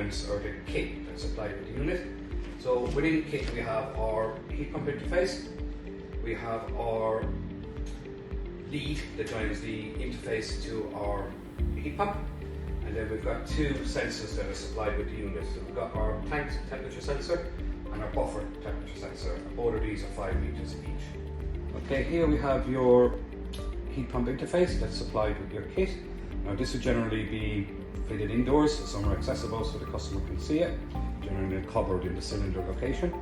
components or the kit that's supplied with the unit. So within the kit we have our heat pump interface, we have our lead that joins the interface to our heat pump, and then we've got two sensors that are supplied with the unit. So we've got our tank temperature sensor and our buffer temperature sensor. Both of these are 5 meters each. Okay, here we have your heat pump interface that's supplied with your kit. Now this would generally be fitted indoors, somewhere accessible so the customer can see it, generally covered in the cylinder location.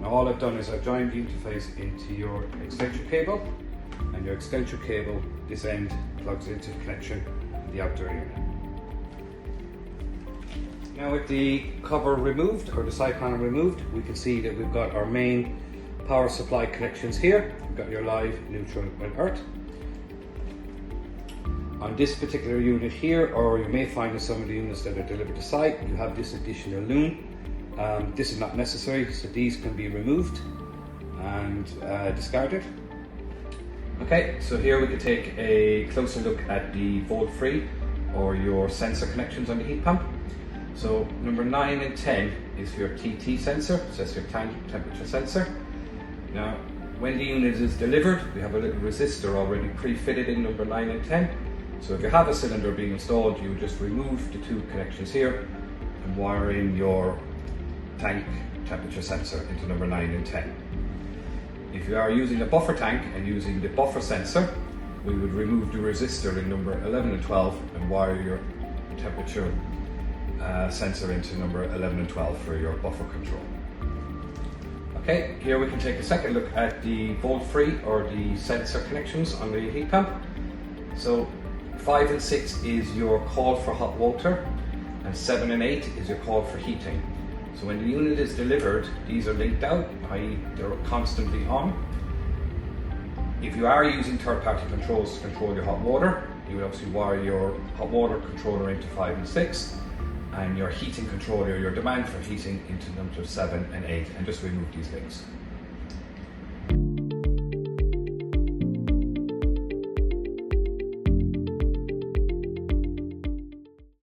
Now all I've done is I've joined the interface into your extension cable, and your extension cable, this end plugs into the connection in the outdoor unit. Now with the cover removed, or the side panel removed, we can see that we've got our main power supply connections here. We've got your live, neutral and earth. On this particular unit here, or you may find in some of the units that are delivered to site, you have this additional loom. This is not necessary, so these can be removed and discarded. Okay, so here we can take a closer look at the volt-free or your sensor connections on the heat pump. So number 9 and 10 is your TT sensor, so that's your tank temperature sensor. Now, when the unit is delivered, we have a little resistor already pre-fitted in number 9 and 10. So if you have a cylinder being installed, you would just remove the two connections here and wire in your tank temperature sensor into number 9 and 10. If you are using a buffer tank and using the buffer sensor, we would remove the resistor in number 11 and 12 and wire your temperature sensor into number 11 and 12 for your buffer control. Okay, here we can take a second look at the volt-free or the sensor connections on the heat pump. So 5 and 6 is your call for hot water, and 7 and 8 is your call for heating. So when the unit is delivered, these are linked out, i.e. they're constantly on. If you are using third-party controls to control your hot water, you would obviously wire your hot water controller into 5 and 6, and your heating controller, your demand for heating, into numbers 7 and 8, and just remove these links.